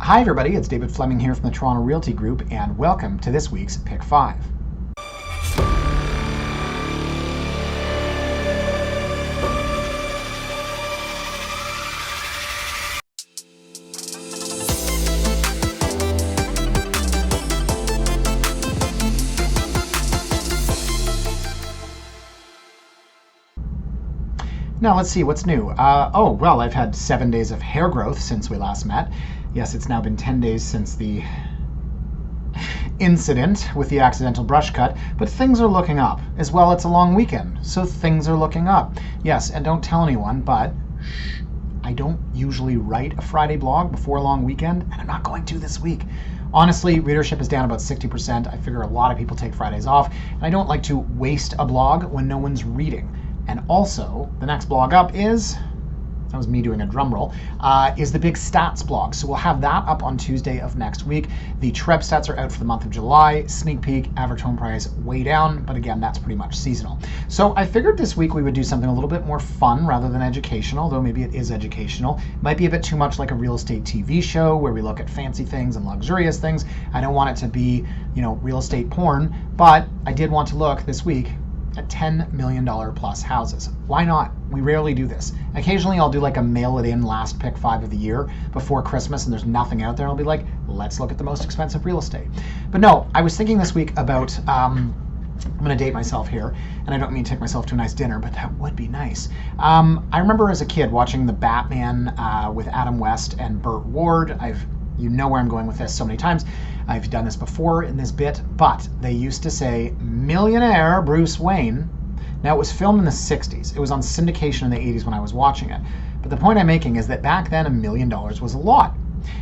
Hi everybody, it's David Fleming here from the Toronto Realty Group, and welcome to this week's Pick 5. Now let's see what's new. Well, I've had 7 days of hair growth since we last met. Yes, it's now been 10 days since the incident with the accidental brush cut, but things are looking up. As well, it's a long weekend, so things are looking up. Yes, and don't tell anyone, but I don't usually write a Friday blog before a long weekend, and I'm not going to this week. Honestly, readership is down about 60%. I figure a lot of people take Fridays off, and I don't like to waste a blog when no one's reading. And also, the next blog up is, that was me doing a drum roll, is the big stats blog. So we'll have that up on Tuesday of next week. The TREB stats are out for the month of July. Sneak peek, average home price way down, but again, that's pretty much seasonal. So I figured this week we would do something a little bit more fun rather than educational, though maybe it is educational. It might be a bit too much like a real estate TV show where we look at fancy things and luxurious things. I don't want it to be, real estate porn, but I did want to look this week at $10 million plus houses. Why not? We rarely do this. Occasionally I'll do like a mail it in last pick 5 of the year before Christmas and there's nothing out there. I'll be like, let's look at the most expensive real estate. But no, I was thinking this week about, I'm going to date myself here, and I don't mean take myself to a nice dinner, but that would be nice. I remember as a kid watching the Batman with Adam West and Burt Ward. You know where I'm going with this so many times. I've done this before in this bit, but they used to say millionaire Bruce Wayne. Now it was filmed in the 60s. It was on syndication in the 80s when I was watching it. But the point I'm making is that back then $1 million was a lot.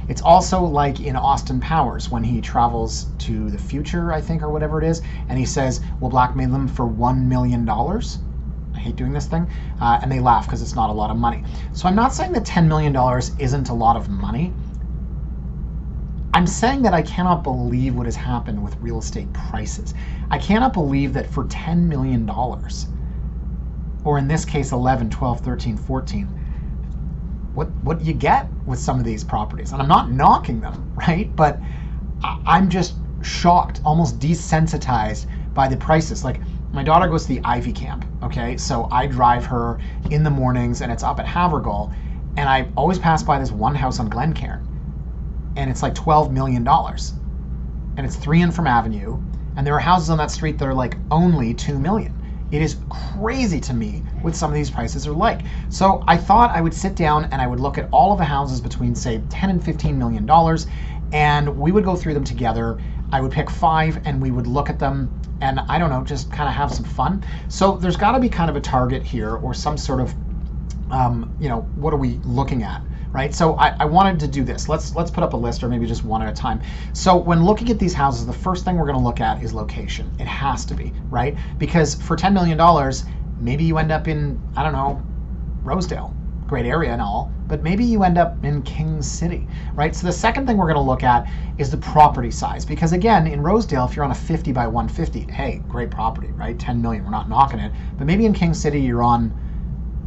It's also like in Austin Powers when he travels to the future, I think, or whatever it is, and he says, we'll blackmail them for $1 million. I hate doing this thing. And they laugh because it's not a lot of money. So I'm not saying that $10 million isn't a lot of money. I'm saying that I cannot believe what has happened with real estate prices. I cannot believe that for $10 million, or in this case 11, 12, 13, 14, what you get with some of these properties. And I'm not knocking them, right? But I'm just shocked, almost desensitized by the prices. Like, my daughter goes to the Ivy Camp, okay? So I drive her in the mornings and it's up at Havergal, and I always pass by this one house on Glencairn. And it's like $12 million. And it's 3 Infirm Avenue. And there are houses on that street that are like only $2 million. It is crazy to me what some of these prices are like. So I thought I would sit down and I would look at all of the houses between say $10 and $15 million, and we would go through them together. I would pick 5 and we would look at them and I don't know, just kind of have some fun. So there's gotta be kind of a target here or some sort of, what are we looking at? Right? So I wanted to do this. Let's put up a list, or maybe just one at a time. So when looking at these houses, the first thing we're going to look at is location. It has to be, right? Because for $10 million, maybe you end up in, I don't know, Rosedale, great area and all, but maybe you end up in Kings City, right? So the second thing we're going to look at is the property size. Because again, in Rosedale, if you're on a 50 by 150, hey, great property, right? 10 million, we're not knocking it. But maybe in Kings City, you're on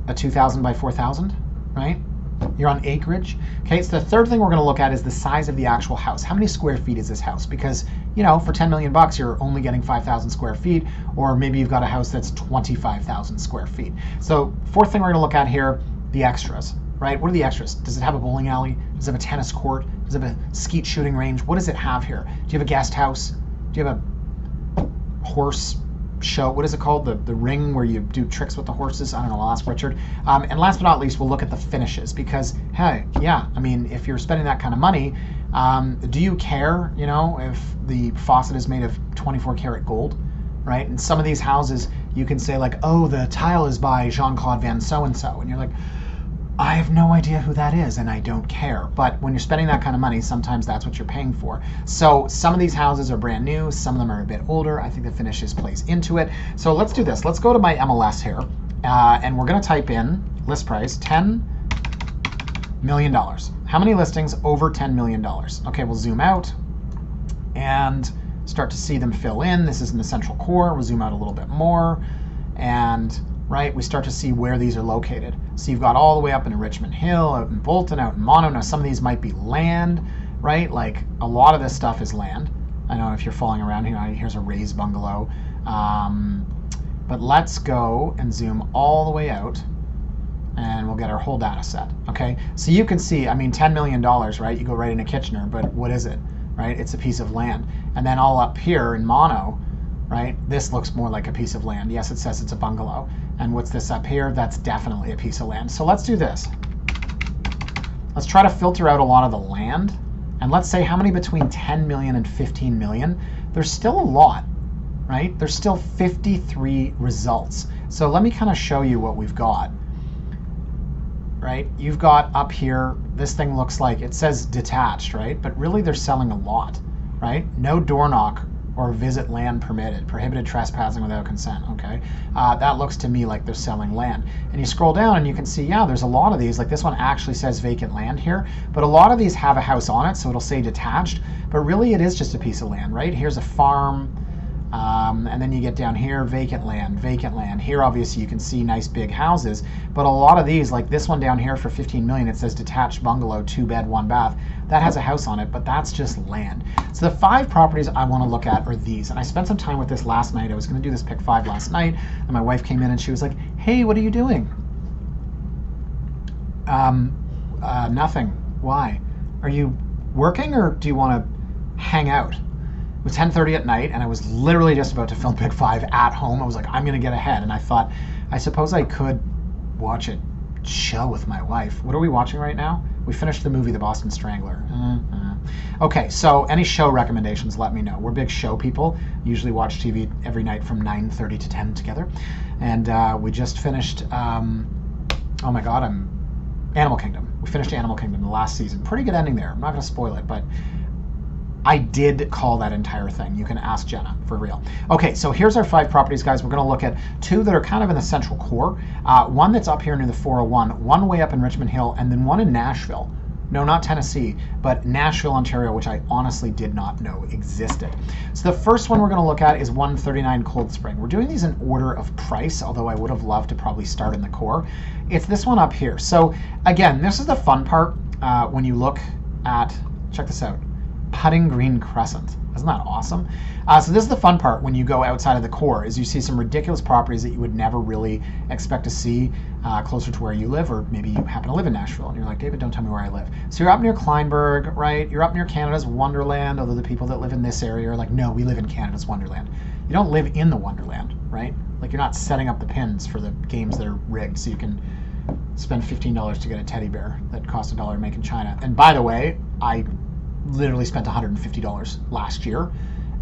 a 2,000 by 4,000, right? You're on acreage. Okay, so the third thing we're going to look at is the size of the actual house. How many square feet is this house? Because, for $10 million, you're only getting 5,000 square feet, or maybe you've got a house that's 25,000 square feet. So fourth thing we're going to look at here, the extras, right? What are the extras? Does it have a bowling alley? Does it have a tennis court? Does it have a skeet shooting range? What does it have here? Do you have a guest house? Do you have a horse show? What is it called? The ring where you do tricks with the horses? I don't know, I'll ask Richard. And last but not least, we'll look at the finishes because, hey, yeah, I mean, if you're spending that kind of money, do you care, if the faucet is made of 24 karat gold, right? And some of these houses, you can say like, oh, the tile is by Jean-Claude Van so-and-so. And you're like, I have no idea who that is and I don't care. But when you're spending that kind of money, sometimes that's what you're paying for. So some of these houses are brand new, some of them are a bit older. I think the finishes plays into it. So let's do this. Let's go to my MLS here and we're gonna type in list price, $10 million. How many listings over $10 million? Okay, we'll zoom out and start to see them fill in. This is in the central core. We'll zoom out a little bit more and right, we start to see where these are located. So you've got all the way up in Richmond Hill, out in Bolton, out in Mono. Now some of these might be land, right? Like a lot of this stuff is land. I don't know if you're following around here. Here's a raised bungalow. But let's go and zoom all the way out, and we'll get our whole data set, okay? So you can see, I mean, $10 million, right? You go right into Kitchener, but what is it, right? It's a piece of land. And then all up here in mono, right? This looks more like a piece of land. Yes, it says it's a bungalow. And what's this up here? That's definitely a piece of land. So let's do this. Let's try to filter out a lot of the land. And let's say how many between 10 million and 15 million. There's still a lot, right? There's still 53 results. So let me kind of show you what we've got, right? You've got up here, this thing looks like, it says detached, right? But really they're selling a lot, right? No door knock or visit land permitted, prohibited trespassing without consent, okay? That looks to me like they're selling land. And you scroll down and you can see, yeah, there's a lot of these. Like this one actually says vacant land here, but a lot of these have a house on it, so it'll say detached, but really it is just a piece of land, right? Here's a farm, and then you get down here, vacant land, vacant land. Here, obviously, you can see nice big houses, but a lot of these, like this one down here for 15 million, it says detached bungalow, 2-bed, 1-bath. That has a house on it, but that's just land. So the 5 properties I want to look at are these, and I spent some time with this last night. I was going to do this pick 5 last night, and my wife came in and she was like, "Hey, what are you doing?" Nothing. Why? Are you working or do you want to hang out? It was 10:30 at night, and I was literally just about to film pick 5 at home. I was like, I'm going to get ahead, and I thought, I suppose I could watch a show with my wife. What are we watching right now? We finished the movie The Boston Strangler. Okay, so any show recommendations, let me know. We're big show people. Usually watch TV every night from 9:30 to 10 together. And we just finished, oh my God, Animal Kingdom. We finished Animal Kingdom the last season. Pretty good ending there. I'm not going to spoil it, but I did call that entire thing. You can ask Jenna, for real. Okay, so here's our 5 properties, guys. We're going to look at 2 that are kind of in the central core, one that's up here near the 401, one way up in Richmond Hill, and then one in Nashville. No, not Tennessee, but Nashville, Ontario, which I honestly did not know existed. So the first one we're going to look at is 139 Cold Spring. We're doing these in order of price, although I would have loved to probably start in the core. It's this one up here. So again, this is the fun part when you look at, check this out, Putting Green Crescent. Isn't that awesome? So this is the fun part when you go outside of the core, is you see some ridiculous properties that you would never really expect to see closer to where you live, or maybe you happen to live in Nashville and you're like, David, don't tell me where I live. So you're up near Kleinburg, right? You're up near Canada's Wonderland, although the people that live in this area are like, no, we live in Canada's Wonderland. You don't live in the Wonderland, right? Like you're not setting up the pins for the games that are rigged so you can spend $15 to get a teddy bear that costs $1 to make in China. And by the way, I literally spent $150 last year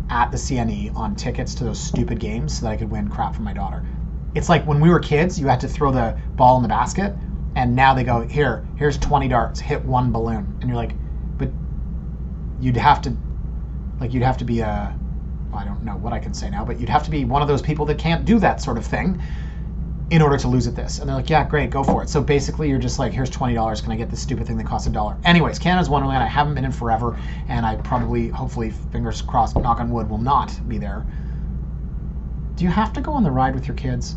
at the CNE on tickets to those stupid games so that I could win crap for my daughter. It's like when we were kids, you had to throw the ball in the basket, and now they go, here's 20 darts, hit 1 balloon. And you're like, but you'd have to be I don't know what I can say now, but you'd have to be one of those people that can't do that sort of thing in order to lose at this. And they're like, yeah, great, go for it. So basically you're just like, here's $20, can I get this stupid thing that costs $1? Anyways, Canada's Wonderland, I haven't been in forever, and I probably, hopefully, fingers crossed, knock on wood, will not be there. Do you have to go on the ride with your kids?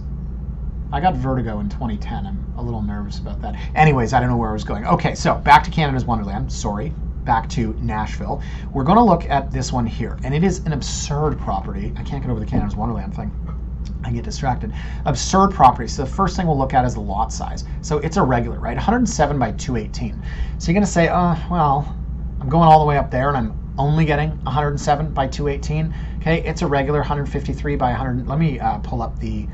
I got vertigo in 2010. I'm a little nervous about that. Anyways, I don't know where I was going. Okay, so back to Canada's Wonderland. Sorry, back to Nashville. We're going to look at this one here, and it is an absurd property. I can't get over the Canada's Wonderland thing. I get distracted. Absurd property. So the first thing we'll look at is the lot size. So it's a regular, right? 107 by 218. So you're going to say, well, I'm going all the way up there and I'm only getting 107 by 218. Okay, it's a regular 153 by 100. Let me pull up the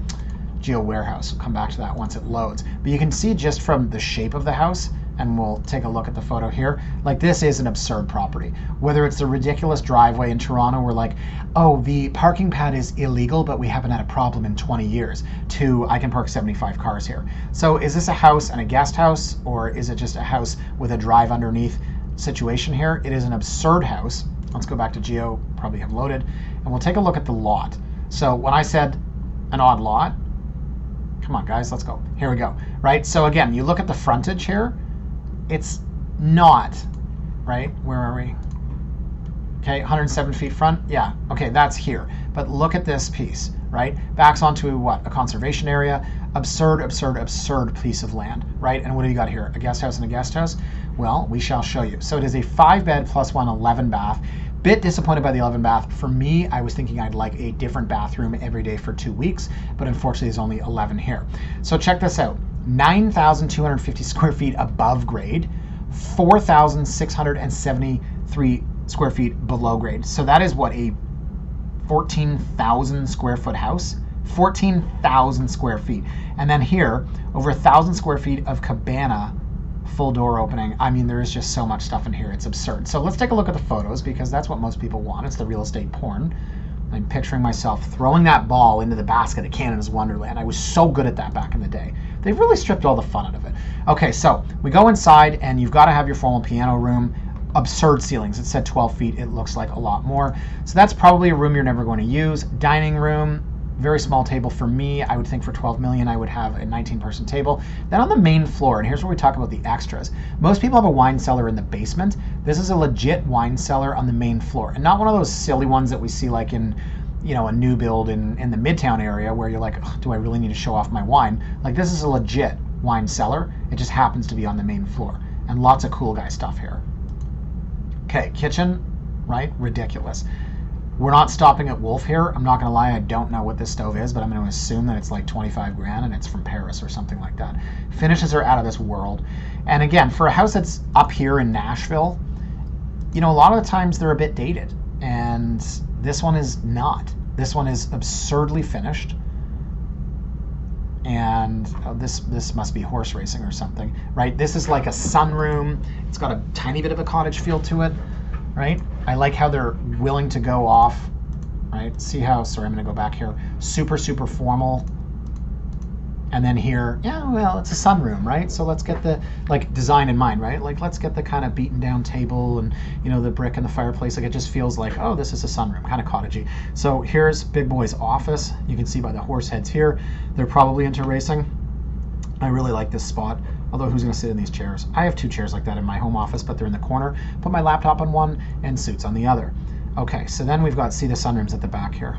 Geo Warehouse. We'll come back to that once it loads. But you can see just from the shape of the house, and we'll take a look at the photo here, like this is an absurd property. Whether it's the ridiculous driveway in Toronto where like, oh, the parking pad is illegal, but we haven't had a problem in 20 years, to I can park 75 cars here. So is this a house and a guest house, or is it just a house with a drive underneath situation here? It is an absurd house. Let's go back to Geo, probably have loaded, and we'll take a look at the lot. So when I said an odd lot, come on guys, let's go. Here we go, right? So again, you look at the frontage here, it's not, right? Where are we? Okay, 107 feet front. Yeah, okay, that's here. But look at this piece, right? Backs onto what? A conservation area. Absurd, absurd, absurd piece of land, right? And what do you got here? A guest house and a guest house? Well, we shall show you. So it is a 5-bed plus 1 11 bath. Bit disappointed by the 11 bath. For me, I was thinking I'd like a different bathroom every day for 2 weeks, but unfortunately there's only 11 here. So check this out. 9,250 square feet above grade, 4,673 square feet below grade. So that is what, a 14,000 square foot house? 14,000 square feet. And then here, over 1,000 square feet of cabana, full door opening. I mean, there is just so much stuff in here. It's absurd. So let's take a look at the photos, because that's what most people want. It's the real estate porn. I'm picturing myself throwing that ball into the basket at Canada's Wonderland. I was so good at that back in the day. They've really stripped all the fun out of it. Okay, so we go inside, and you've got to have your formal piano room. Absurd ceilings. It said 12 feet. It looks like a lot more. So that's probably a room you're never going to use. Dining room, very small table for me. I would think for 12 million, I would have a 19-person table. Then on the main floor, and here's where we talk about the extras. Most people have a wine cellar in the basement. This is a legit wine cellar on the main floor, and not one of those silly ones that we see like in, you know, a new build in the Midtown area where you're like, do I really need to show off my wine? Like, this is a legit wine cellar. It just happens to be on the main floor, and lots of cool guy stuff here. Okay, kitchen, right? Ridiculous. We're not stopping at Wolf here. I'm not going to lie, I don't know what this stove is, but I'm going to assume that it's like 25 grand and it's from Paris or something like that. Finishes are out of this world. And again, for a house that's up here in Nashville, you know, a lot of the times they're a bit dated. And this one is not. This one is absurdly finished. And this must be horse racing or something, right? This is like a sunroom. It's got a tiny bit of a cottage feel to it, right? I like how they're willing to go off, right? See how, sorry, I'm gonna go back here. Super, super formal. And then here, yeah, well, it's a sunroom, right? So let's get the, like, design in mind, right? Like, let's get the kind of beaten down table and, you know, the brick and the fireplace. Like, it just feels like, oh, this is a sunroom, kind of cottagey. So here's Big Boy's office. You can see by the horse heads here, they're probably into racing. I really like this spot. Although, who's going to sit in these chairs? I have 2 chairs like that in my home office, but they're in the corner. Put my laptop on one and suits on the other. Okay, so then we've got, see the sunrooms at the back here.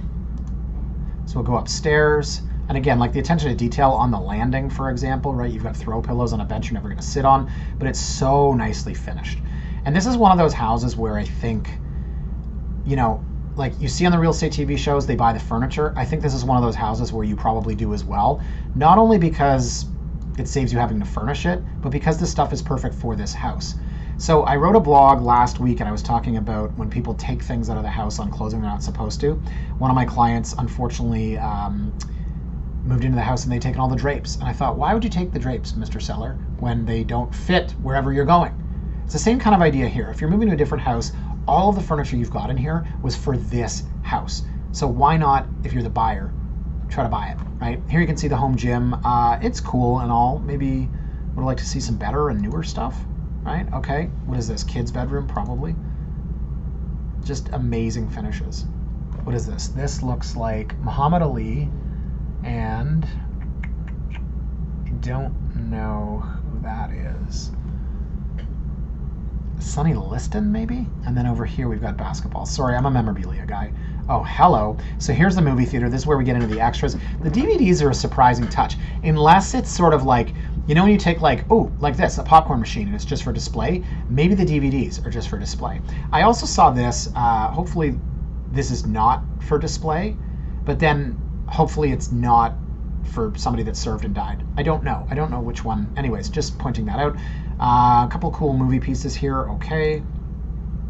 So we'll go upstairs. And again, like the attention to detail on the landing, for example, right? You've got throw pillows on a bench you're never going to sit on, but it's so nicely finished. And this is one of those houses where I think, you know, like you see on the real estate TV shows, they buy the furniture. I think this is one of those houses where you probably do as well. Not only because it saves you having to furnish it, but because this stuff is perfect for this house. So I wrote a blog last week and I was talking about when people take things out of the house on closing they're not supposed to. One of my clients, unfortunately, moved into the house and they'd taken all the drapes. And I thought, why would you take the drapes, Mr. Seller, when they don't fit wherever you're going? It's the same kind of idea here. If you're moving to a different house, all of the furniture you've got in here was for this house. So why not, if you're the buyer, try to buy it, right? Here you can see the home gym. It's cool and all. Maybe would like to see some better and newer stuff, right? Okay, what is this? Kids' bedroom, probably. Just amazing finishes. What is this? This looks like Muhammad Ali, and I don't know who that is. Sonny Liston, maybe? And then over here we've got basketball. Sorry, I'm a memorabilia guy. Oh, hello. So here's the movie theater. This is where we get into the extras. The DVDs are a surprising touch, unless it's sort of like, you know when you take like, oh, like this, a popcorn machine, and it's just for display? Maybe the DVDs are just for display. I also saw this, hopefully this is not for display, but then hopefully it's not for somebody that served and died. I don't know. I don't know which one. Anyways, just pointing that out. A couple cool movie pieces here. Okay.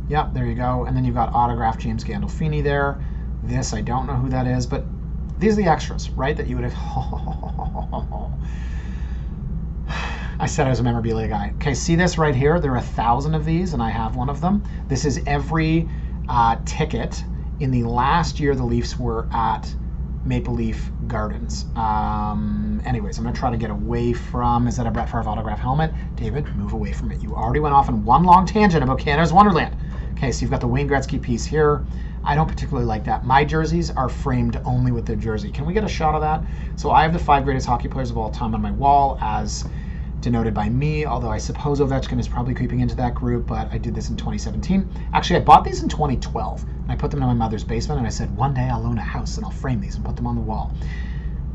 Yep, there you go. And then you've got autographed James Gandolfini there. This, I don't know who that is, but these are the extras, right? That you would have... I said I was a memorabilia guy. Okay, see this right here? There are 1,000 of these, and I have one of them. This is every ticket in the last year the Leafs were at Maple Leaf Gardens. Anyways, I'm going to try to get away from, is that a Brett Favre autograph helmet? David, move away from it. You already went off on one long tangent about Canada's Wonderland. Okay, so you've got the Wayne Gretzky piece here. I don't particularly like that. My jerseys are framed only with their jersey. Can we get a shot of that? So I have the 5 greatest hockey players of all time on my wall as denoted by me, although I suppose Ovechkin is probably creeping into that group, but I did this in 2017. Actually, I bought these in 2012, and I put them in my mother's basement, and I said, one day I'll own a house, and I'll frame these and put them on the wall.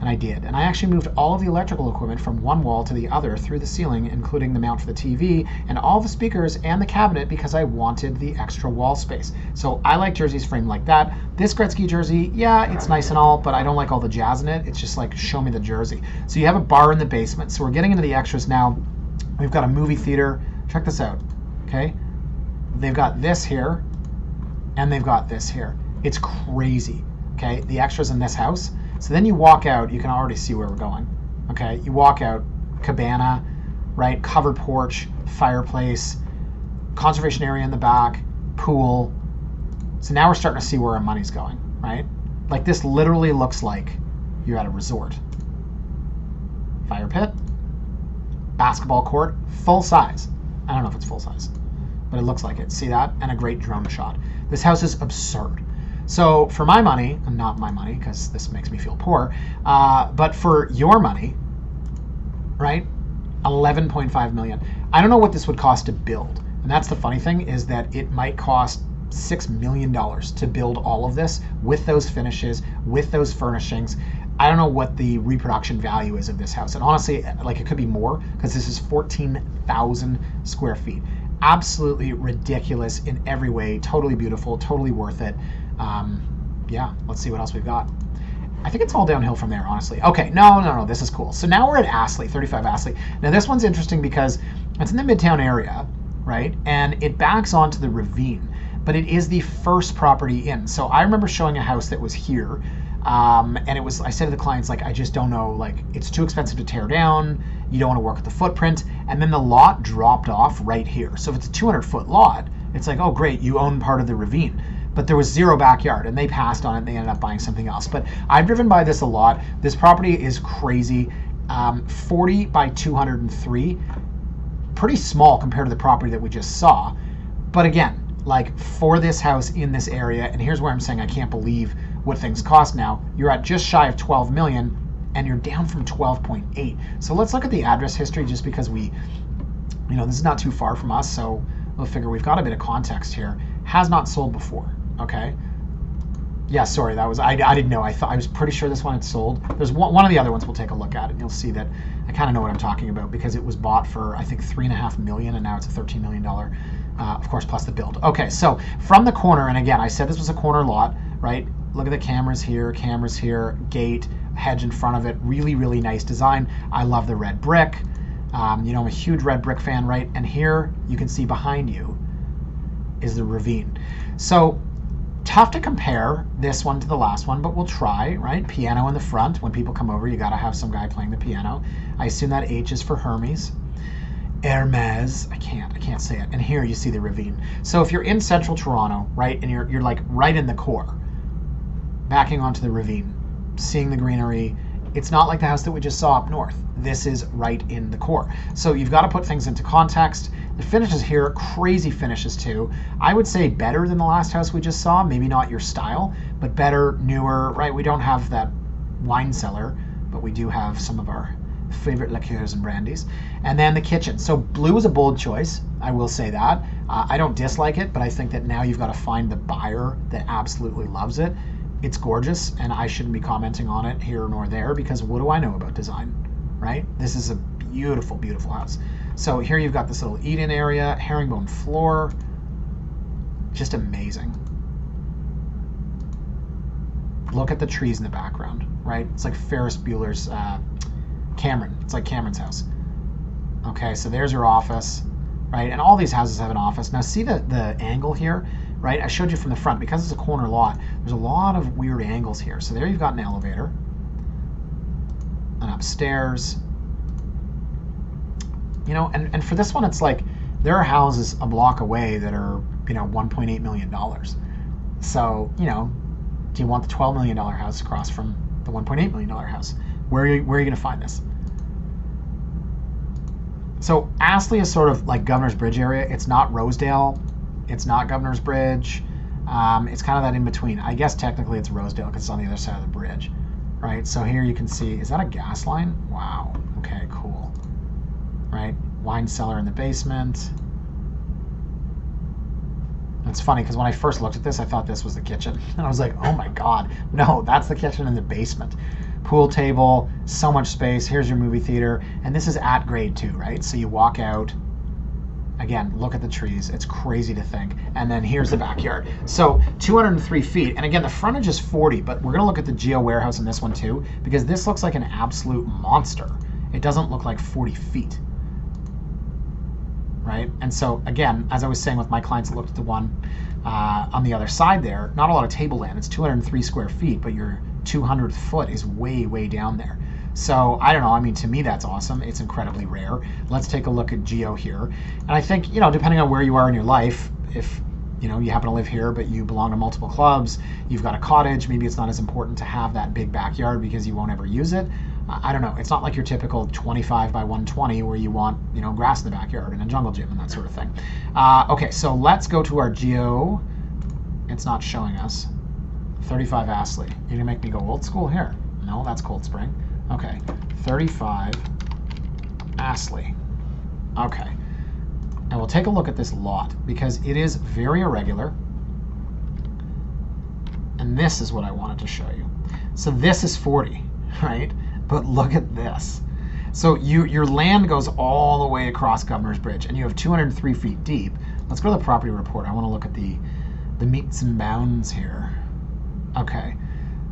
And I did. And I actually moved all of the electrical equipment from one wall to the other through the ceiling, including the mount for the TV and all the speakers and the cabinet because I wanted the extra wall space. So I like jerseys framed like that. This Gretzky jersey, yeah, it's nice and all, but I don't like all the jazz in it. It's just like, show me the jersey. So you have a bar in the basement. So we're getting into the extras now. We've got a movie theater. Check this out, okay? They've got this here, and they've got this here. It's crazy, okay? The extras in this house. So then you walk out, you can already see where we're going, okay? You walk out, cabana, right? Covered porch, fireplace, conservation area in the back, pool. So now we're starting to see where our money's going, right? Like this literally looks like you're at a resort. Fire pit, basketball court, full size. I don't know if it's full size, but it looks like it. See that? And a great drone shot. This house is absurd. So for my money, and not my money because this makes me feel poor, but for your money, right, 11.5 million. I don't know what this would cost to build. And that's the funny thing is that it might cost $6 million to build all of this with those finishes, with those furnishings. I don't know what the reproduction value is of this house. And honestly, like it could be more because this is 14,000 square feet. Absolutely ridiculous in every way. Totally beautiful, totally worth it. Yeah, let's see what else we've got. I think it's all downhill from there, honestly. Okay, no, this is cool. So now we're at Astley, 35 Astley. Now this one's interesting because it's in the Midtown area, right? And it backs onto the ravine, but it is the first property in. So I remember showing a house that was here, and it was, I said to the clients, like, I just don't know, like, it's too expensive to tear down. You don't want to work with the footprint. And then the lot dropped off right here. So if it's a 200-foot lot, it's like, oh, great, you own part of the ravine. But there was zero backyard, and they passed on it, and they ended up buying something else. But I've driven by this a lot. This property is crazy. 40 by 203. Pretty small compared to the property that we just saw. But again, like for this house in this area, and here's where I'm saying I can't believe what things cost now. You're at just shy of 12 million, and you're down from 12.8. So let's look at the address history just because we, this is not too far from us, so we'll figure we've got a bit of context here. Has not sold before. Okay. Yeah, sorry, that was I didn't know. I was pretty sure this one had sold. There's one of the other ones we'll take a look at, and you'll see that I kind of know what I'm talking about because it was bought for I think $3.5 million, and now it's a $13 million, of course, plus the build. Okay, so from the corner, and again, I said this was a corner lot, right? Look at the cameras here, gate, hedge in front of it. Really, really nice design. I love the red brick. I'm a huge red brick fan, right? And here you can see behind you is the ravine. So tough to compare this one to the last one, but we'll try, right? Piano in the front. When people come over, you got to have some guy playing the piano. I assume that H is for Hermes. Hermes. I can't say it. And here you see the ravine. So if you're in central Toronto, right, and you're like right in the core, backing onto the ravine, seeing the greenery, it's not like the house that we just saw up north. This is right in the core. So you've got to put things into context. The finishes here, crazy finishes too. I would say better than the last house we just saw. Maybe not your style, but better, newer, right? We don't have that wine cellar, but we do have some of our favorite liqueurs and brandies. And then the kitchen. So blue is a bold choice. I will say that. I don't dislike it, but I think that now you've got to find the buyer that absolutely loves it. It's gorgeous, and I shouldn't be commenting on it here nor there because what do I know about design, right? This is a beautiful, beautiful house. So here you've got this little eat-in area, herringbone floor, just amazing. Look at the trees in the background, right? It's like Ferris Bueller's Cameron. It's like Cameron's house. Okay, so there's your office, right? And all these houses have an office. Now see the angle here, right? I showed you from the front. Because it's a corner lot, there's a lot of weird angles here. So there you've got an elevator. And upstairs. And for this one, it's like there are houses a block away that are, $1.8 million. So, do you want the $12 million house across from the $1.8 million house? Where are you going to find this? So Astley is sort of like Governor's Bridge area. It's not Rosedale. It's not Governor's Bridge. It's kind of that in between. I guess technically it's Rosedale because it's on the other side of the bridge, right? So here you can see, is that a gas line? Wow. Okay, cool. Right? Wine cellar in the basement. It's funny because when I first looked at this, I thought this was the kitchen. And I was like, oh my God, no, that's the kitchen in the basement. pool table, so much space. Here's your movie theater. And this is at grade too, right? So you walk out. Again, look at the trees. It's crazy to think. And then here's the backyard. So 203 feet. And again, the frontage is 40, but we're going to look at the Geo warehouse in this one too, because this looks like an absolute monster. It doesn't look like 40 feet. Right? And so again, as I was saying with my clients that looked at the one on the other side there, not a lot of tableland. It's 203 square feet, but your 200th foot is way, way down there. So I don't know. I mean, to me, that's awesome. It's incredibly rare. Let's take a look at Geo here. And I think, depending on where you are in your life, if, you happen to live here, but you belong to multiple clubs, you've got a cottage, maybe it's not as important to have that big backyard because you won't ever use it. I don't know. It's not like your typical 25 by 120 where you want, grass in the backyard and a jungle gym and that sort of thing. Okay, so let's go to our Geo. It's not showing us. 35 Astley. You're going to make me go old school here. No, that's Cold Spring. Okay, 35 Astley. Okay, and we'll take a look at this lot because it is very irregular. And this is what I wanted to show you. So this is 40, right? But look at this. So your land goes all the way across Governor's Bridge, and you have 203 feet deep. Let's go to the property report. I want to look at the meets and bounds here. Okay.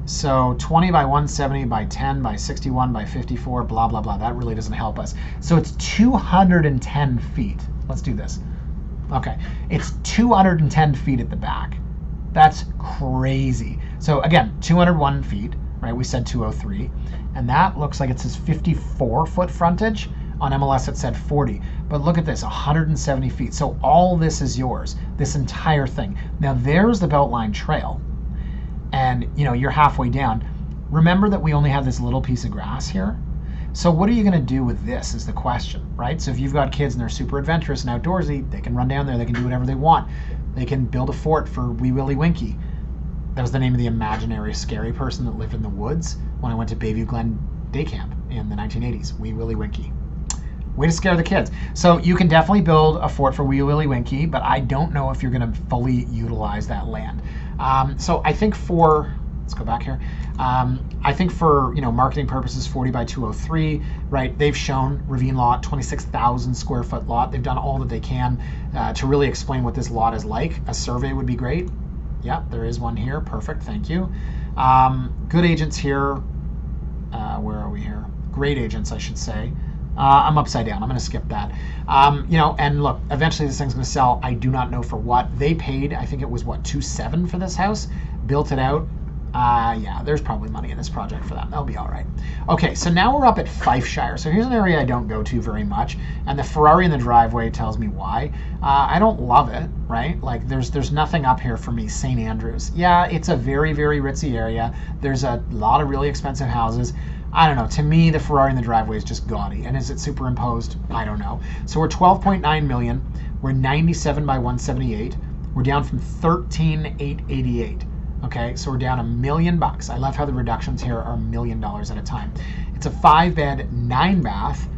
So 20 by 170 by 10 by 61 by 54, blah, blah, blah. That really doesn't help us. So it's 210 feet. Let's do this. Okay. It's 210 feet at the back. That's crazy. So again, 201 feet, right? We said 203. And that looks like it says 54-foot frontage. On MLS it said 40. But look at this, 170 feet. So all this is yours, this entire thing. Now there's the Beltline Trail. And you're halfway down. Remember that we only have this little piece of grass here. So what are you going to do with this is the question, right? So if you've got kids and they're super adventurous and outdoorsy, they can run down there, they can do whatever they want. They can build a fort for Wee Willie Winkie. That was the name of the imaginary scary person that lived in the woods when I went to Bayview Glen Day Camp in the 1980s. Wee Willie Winkie. Way to scare the kids. So you can definitely build a fort for Wee Willie Winkie, but I don't know if you're going to fully utilize that land. So I think let's go back here. I think for marketing purposes, 40 by 203, right? They've shown Ravine lot, 26,000 square foot lot. They've done all that they can to really explain what this lot is like. A survey would be great. Yeah, there is one here. Perfect. Thank you. Good agents here. Where are we here? Great agents, I should say. I'm upside down. I'm going to skip that. And look, eventually this thing's going to sell. I do not know for what. They paid, I think it was, what, $2.7 for this house? Built it out. Yeah, there's probably money in this project for them. They'll be all right. Okay, so now we're up at Fifeshire. So here's an area I don't go to very much, and the Ferrari in the driveway tells me why. I don't love it, right? Like, there's nothing up here for me. St. Andrews. Yeah, it's a very, very ritzy area. There's a lot of really expensive houses. I don't know. To me, the Ferrari in the driveway is just gaudy. And is it superimposed? I don't know. So we're 12.9 million. We're 97 by 178. We're down from 13,888. Okay, so we're down $1 million. I love how the reductions here are $1 million at a time. It's a 5-bed, 9-bath,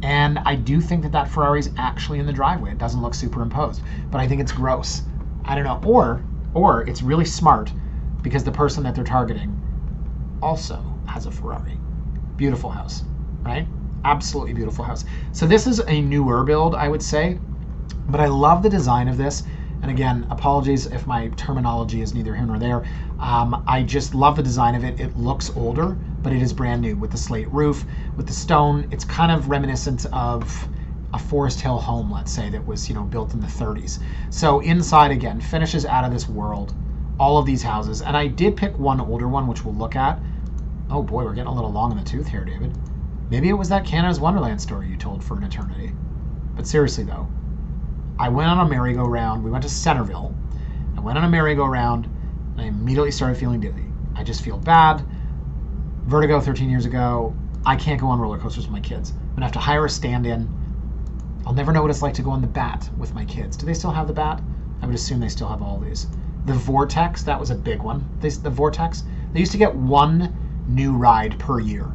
and I do think that Ferrari is actually in the driveway. It doesn't look superimposed, but I think it's gross. I don't know. Or it's really smart because the person that they're targeting also has a Ferrari. Beautiful house, right? Absolutely beautiful house. So this is a newer build, I would say, but I love the design of this. And again, apologies if my terminology is neither here nor there. I just love the design of it. It looks older, but it is brand new with the slate roof, with the stone. It's kind of reminiscent of a Forest Hill home, let's say, that was built in the 30s. So inside, again, finishes out of this world. All of these houses, and I did pick one older one, which we'll look at. Oh boy, we're getting a little long in the tooth here, David. Maybe it was that Canada's Wonderland story you told for an eternity. But seriously though, I went on a merry-go-round. We went to Centerville. I went on a merry-go-round, and I immediately started feeling dizzy. I just feel bad. Vertigo 13 years ago. I can't go on roller coasters with my kids. I'm going to have to hire a stand-in. I'll never know what it's like to go on the Bat with my kids. Do they still have the Bat? I would assume they still have all these. The Vortex, that was a big one. The Vortex, they used to get one new ride per year.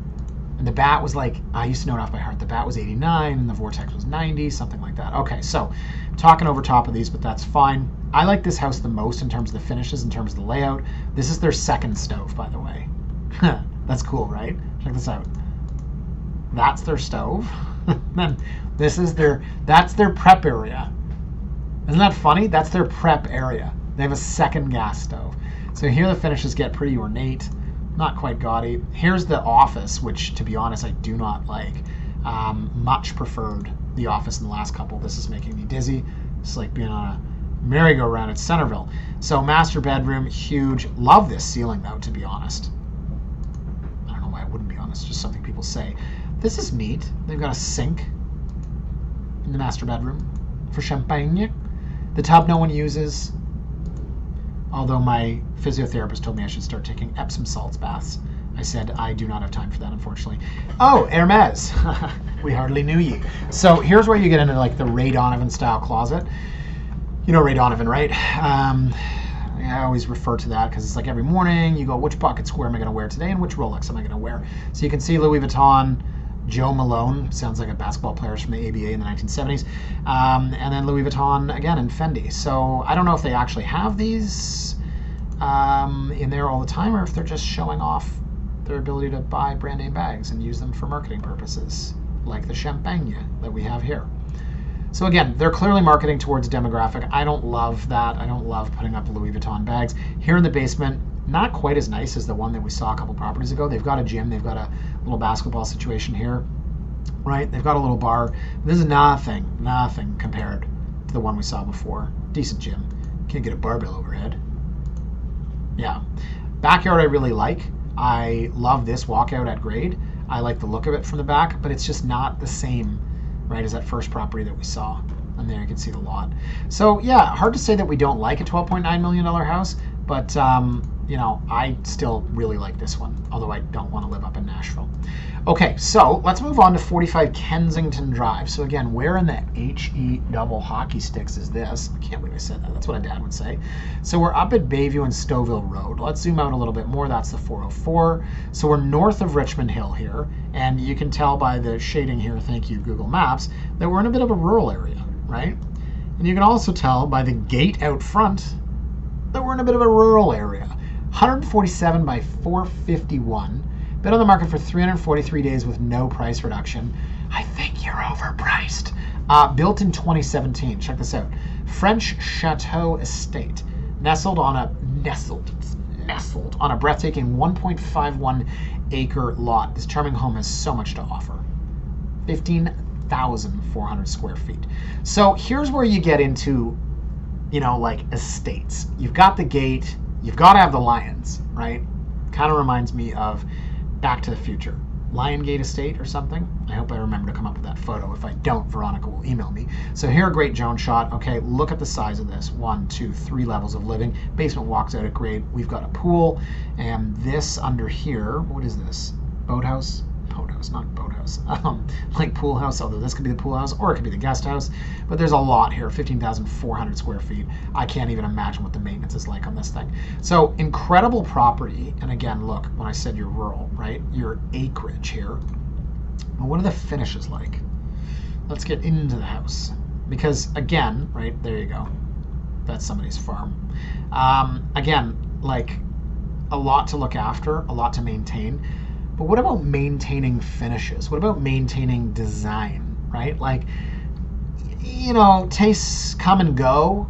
And the Bat was like, I used to know it off by heart. The Bat was 89 and the Vortex was 90, something like that. Okay, so I'm talking over top of these, but that's fine. I like this house the most in terms of the finishes, in terms of the layout. This is their second stove, by the way. That's cool, right? Check this out. That's their stove. Then that's their prep area. Isn't that funny? That's their prep area. They have a second gas stove. So here the finishes get pretty ornate, not quite gaudy. Here's the office, which to be honest, I do not like. Much preferred the office in the last couple. This is making me dizzy. It's like being on a merry-go-round at Centerville. So master bedroom, huge. Love this ceiling though, to be honest. I don't know why it wouldn't be honest, just something people say. This is neat. They've got a sink in the master bedroom for champagne. The tub no one uses, although my physiotherapist told me I should start taking Epsom salts baths. I said I do not have time for that, unfortunately. Oh, Hermes. We hardly knew ye. So here's where you get into like the Ray Donovan style closet. You know Ray Donovan, right? I always refer to that because it's like every morning you go, which bucket square am I going to wear today and which Rolex am I going to wear? So you can see Louis Vuitton, Joe Malone, sounds like a basketball player from the ABA in the 1970s, and then Louis Vuitton again and Fendi. So I don't know if they actually have these in there all the time or if they're just showing off their ability to buy brand name bags and use them for marketing purposes, like the champagne that we have here. So again, they're clearly marketing towards demographic. I don't love that. I don't love putting up Louis Vuitton bags. Here in the basement, not quite as nice as the one that we saw a couple properties ago. They've got a gym. They've got a little basketball situation here, right? They've got a little bar. This is nothing compared to the one we saw before. Decent gym. Can't get a barbell overhead. Yeah. Backyard I really like. I love this walkout at grade. I like the look of it from the back, but it's just not the same, right, as that first property that we saw. And there you can see the lot. So yeah, hard to say that we don't like a $12.9 million house, but you know, I still really like this one, although I don't want to live up in Nashville. Okay, so let's move on to 45 Kensington Drive. So again, where in the HE double hockey sticks is this? I can't believe I said that. That's what a dad would say. So we're up at Bayview and Stouffville Road. Let's zoom out a little bit more. That's the 404. So we're north of Richmond Hill here, and you can tell by the shading here, thank you Google Maps, that we're in a bit of a rural area, right? And you can also tell by the gate out front that we're in a bit of a rural area. 147 by 451. Been on the market for 343 days with no price reduction. I think you're overpriced. Built in 2017. Check this out. French Chateau Estate, nestled on a breathtaking 1.51 acre lot. This charming home has so much to offer. 15,400 square feet. So here's where you get into, you know, like estates. You've got the gate. You've got to have the lions, right? Kind of reminds me of Back to the Future. Lion Gate Estate or something. I hope I remember to come up with that photo. If I don't, Veronica will email me. So here, a great drone shot. Okay, look at the size of this. 1, 2, 3 levels of living. Basement walks out at grade. We've got a pool. And this under here, what is this? Boathouse? Boathouse, not boathouse. Like pool house, although this could be the pool house or it could be the guest house. But there's a lot here, 15,400 square feet. I can't even imagine what the maintenance is like on this thing. So incredible property. And again, look, when I said you're rural, right? Your acreage here. Well, what are the finishes like? Let's get into the house. Because again, right, there you go. That's somebody's farm. Again, like a lot to look after, a lot to maintain. But what about maintaining finishes? What about maintaining design, right? Like, you know, tastes come and go.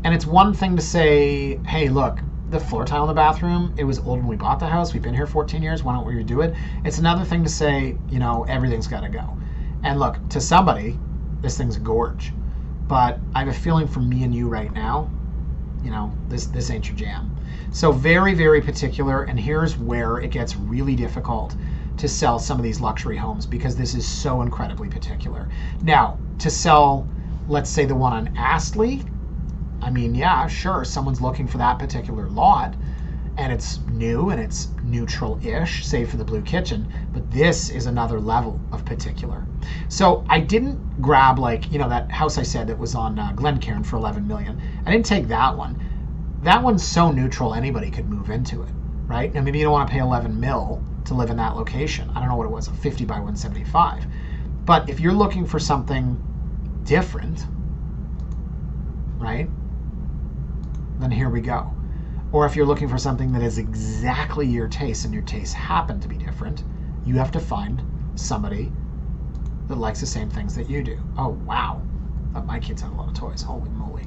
And it's one thing to say, hey, look, the floor tile in the bathroom, it was old when we bought the house. We've been here 14 years. Why don't we redo it? It's another thing to say, you know, everything's got to go. And look, to somebody, this thing's a gorge. But I have a feeling for me and you right now, you know, this ain't your jam. So very, very particular, and here's where it gets really difficult to sell some of these luxury homes because this is so incredibly particular. Now, to sell, let's say the one on Astley, I mean, yeah, sure, someone's looking for that particular lot, and it's new and it's neutral-ish, save for the blue kitchen, but this is another level of particular. So I didn't grab, like, you know, that house I said that was on Glencairn for $11 million. I didn't take that one. That one's so neutral, anybody could move into it, right? Now, maybe you don't want to pay 11 mil to live in that location. I don't know what it was, a 50 by 175. But if you're looking for something different, right, then here we go. Or if you're looking for something that is exactly your taste and your tastes happen to be different, you have to find somebody that likes the same things that you do. Oh, wow. My kids have a lot of toys. Holy moly.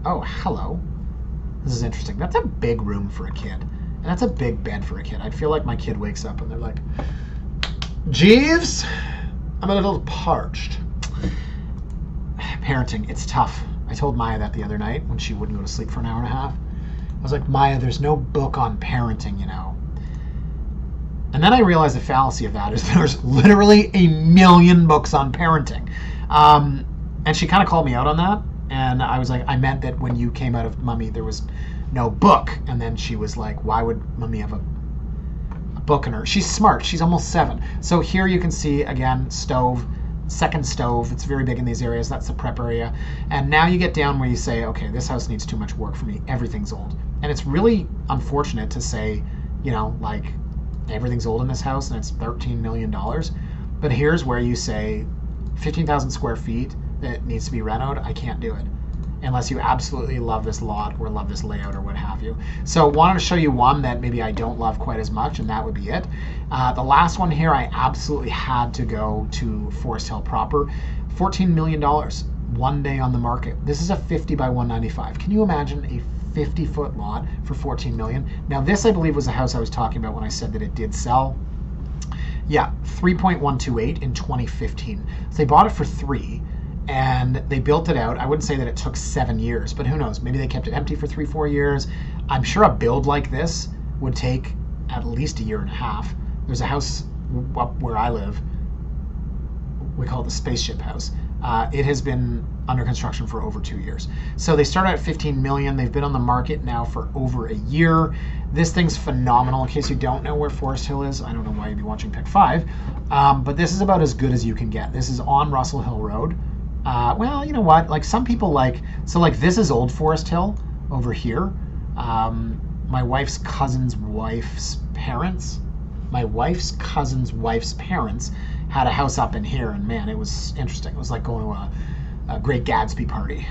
Oh, hello. This is interesting. That's a big room for a kid. And that's a big bed for a kid. I feel like my kid wakes up and they're like, Jeeves, I'm a little parched. Parenting, it's tough. I told Maya that the other night when she wouldn't go to sleep for an hour and a half. I was like, Maya, there's no book on parenting, you know. And then I realized the fallacy of that is there's literally a million books on parenting. And she kind of called me out on that. And I was like, I meant that when you came out of Mummy, there was no book. And then she was like, why would Mummy have a book in her? She's smart. She's almost 7. So here you can see, again, stove, second stove. It's very big in these areas. That's the prep area. And now you get down where you say, okay, this house needs too much work for me. Everything's old. And it's really unfortunate to say, you know, like, everything's old in this house and it's $13 million. But here's where you say 15,000 square feet that needs to be renoed. I can't do it unless you absolutely love this lot or love this layout or what have you. So wanted to show you one that maybe I don't love quite as much, and that would be it. The last one here, I absolutely had to go to Forest Hill proper. $14 million, one day on the market. This is a 50 by 195. Can you imagine a 50-foot lot for $14 million? Now this, I believe, was the house I was talking about when I said that it did sell. Yeah, 3.128 in 2015. So they bought it for 3. And they built it out. I wouldn't say that it took 7 years, but who knows? Maybe they kept it empty for 3-4 years. I'm sure a build like this would take at least a year and a half. There's a house up where I live. We call it the Spaceship House. It has been under construction for over 2 years. So they started at 15 million. They've been on the market now for over a year. This thing's phenomenal. In case you don't know where Forest Hill is, I don't know why you'd be watching Pick 5, but this is about as good as you can get. This is on Russell Hill Road. Well, you know what? Like some people like, so like this is Old Forest Hill over here. My wife's cousin's wife's parents. My wife's cousin's wife's parents had a house up in here, and man, it was interesting. It was like going to a Great Gatsby party.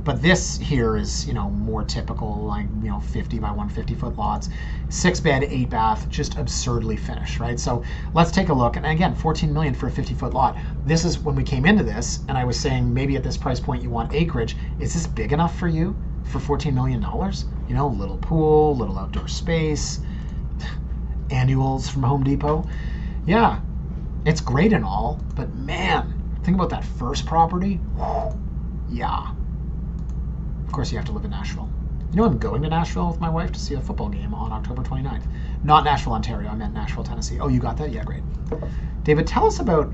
But this here is, you know, more typical, like, you know, 50 by 150 foot lots, 6 bed, 8 bath, just absurdly finished, right? So let's take a look. And again, 14 million for a 50 foot lot. This is when we came into this, and I was saying maybe at this price point you want acreage. Is this big enough for you for $14 million? You know, little pool, little outdoor space, annuals from Home Depot. Yeah, it's great and all, but man, think about that first property. Whew. Yeah. Of course, you have to live in Nashville. You know, I'm going to Nashville with my wife to see a football game on October 29th. Not Nashville, Ontario. I meant Nashville, Tennessee. Oh, you got that? Yeah, great. David, tell us about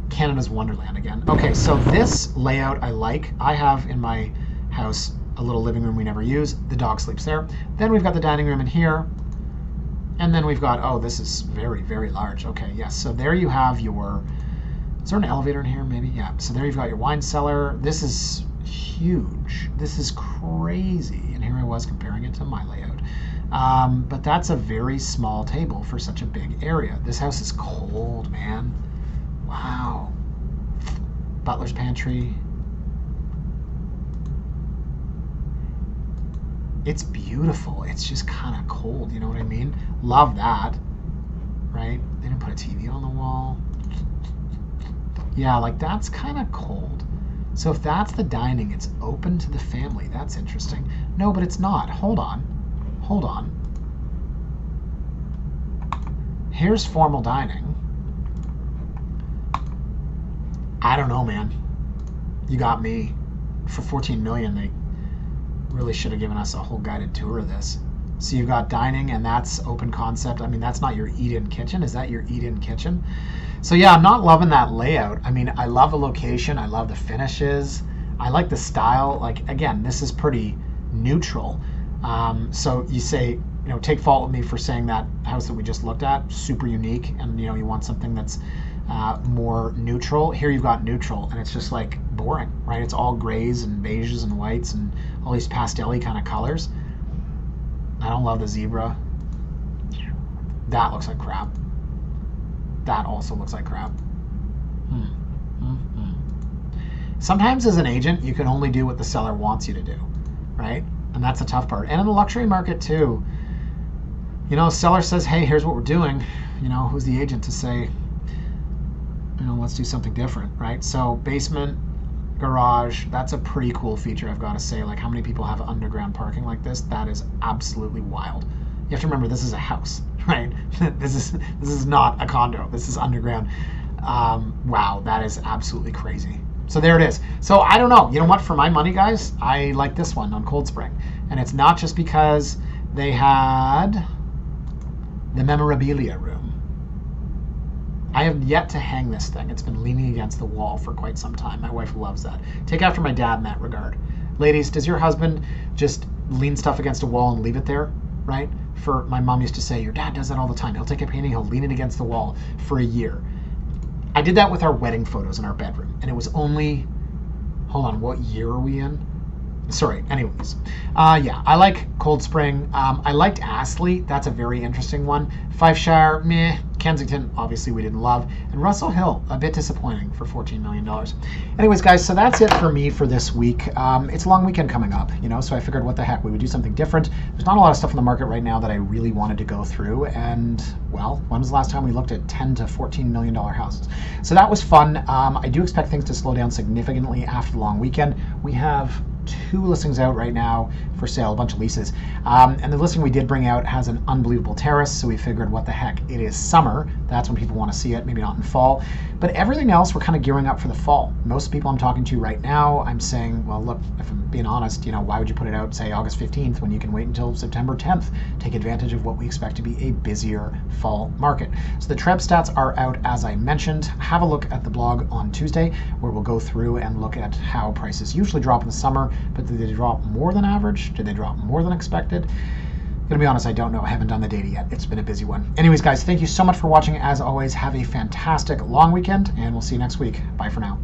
Canada's Wonderland again. Okay, so this layout I like. I have in my house a little living room we never use. The dog sleeps there. Then we've got the dining room in here. And then we've got, oh, this is very, very large. Okay, yes. So there you have your, is there an elevator in here maybe? Yeah. So there you've got your wine cellar. This is huge. This is crazy. And here I was comparing it to my layout. But that's a very small table for such a big area. This house is cold, man. Wow. Butler's pantry. It's beautiful. It's just kind of cold, you know what I mean? Love that, right? They didn't put a TV on the wall. Yeah, like that's kind of cold. So if that's the dining, it's open to the family. That's interesting. No, but it's not. Hold on. Hold on. Here's formal dining. I don't know, man. You got me. For 14 million, they really should have given us a whole guided tour of this. So you've got dining, and that's open concept. I mean, that's not your eat-in kitchen. Is that your eat-in kitchen? So yeah, I'm not loving that layout. I mean, I love the location. I love the finishes. I like the style. Like, again, this is pretty neutral. So you say, you know, take fault with me for saying that house that we just looked at, super unique, and, you know, you want something that's more neutral. Here you've got neutral, and it's just like boring, right? It's all grays and beiges and whites and all these pastel-y kind of colors. I don't love the zebra. That looks like crap. That also looks like crap. Sometimes as an agent, you can only do what the seller wants you to do, right? And that's the tough part. And in the luxury market too, seller says, hey, here's what we're doing. Who's the agent to say, let's do something different, right? So basement, garage, that's a pretty cool feature, I've got to say. Like, how many people have underground parking like this? That is absolutely wild. You have to remember, this is a house, right? This is not a condo. This is underground. Wow, that is absolutely crazy. So there it is. So I don't know. You know what? For my money, guys, I like this one on Cold Spring. And it's not just because they had the memorabilia room. I have yet to hang this thing. It's been leaning against the wall for quite some time. My wife loves that. Take after my dad in that regard. Ladies, does your husband just lean stuff against a wall and leave it there, right? My mom used to say, your dad does that all the time. He'll take a painting, he'll lean it against the wall for a year. I did that with our wedding photos in our bedroom, and it was only, hold on, what year are we in? Sorry, anyways. Yeah, I like Cold Spring. I liked Astley. That's a very interesting one. Five Shire, meh. Kensington, obviously we didn't love. And Russell Hill, a bit disappointing for $14 million. Anyways, guys, so that's it for me for this week. It's a long weekend coming up, so I figured what the heck, we would do something different. There's not a lot of stuff in the market right now that I really wanted to go through. And, well, when was the last time we looked at $10 to $14 million houses? So that was fun. I do expect things to slow down significantly after the long weekend. We have 2 listings out right now for sale, a bunch of leases. And the listing we did bring out has an unbelievable terrace, so we figured what the heck, it is summer. That's when people want to see it, maybe not in fall. But everything else, we're kind of gearing up for the fall. Most people I'm talking to right now, I'm saying, well, look, if I'm being honest, why would you put it out, say, August 15th when you can wait until September 10th? Take advantage of what we expect to be a busier fall market. So the Treb stats are out, as I mentioned. Have a look at the blog on Tuesday, where we'll go through and look at how prices usually drop in the summer, but did they drop more than average? Did they drop more than expected? Gonna be honest, I don't know. I haven't done the data yet. It's been a busy one. Anyways, guys, thank you so much for watching. As always, have a fantastic long weekend, and we'll see you next week. Bye for now.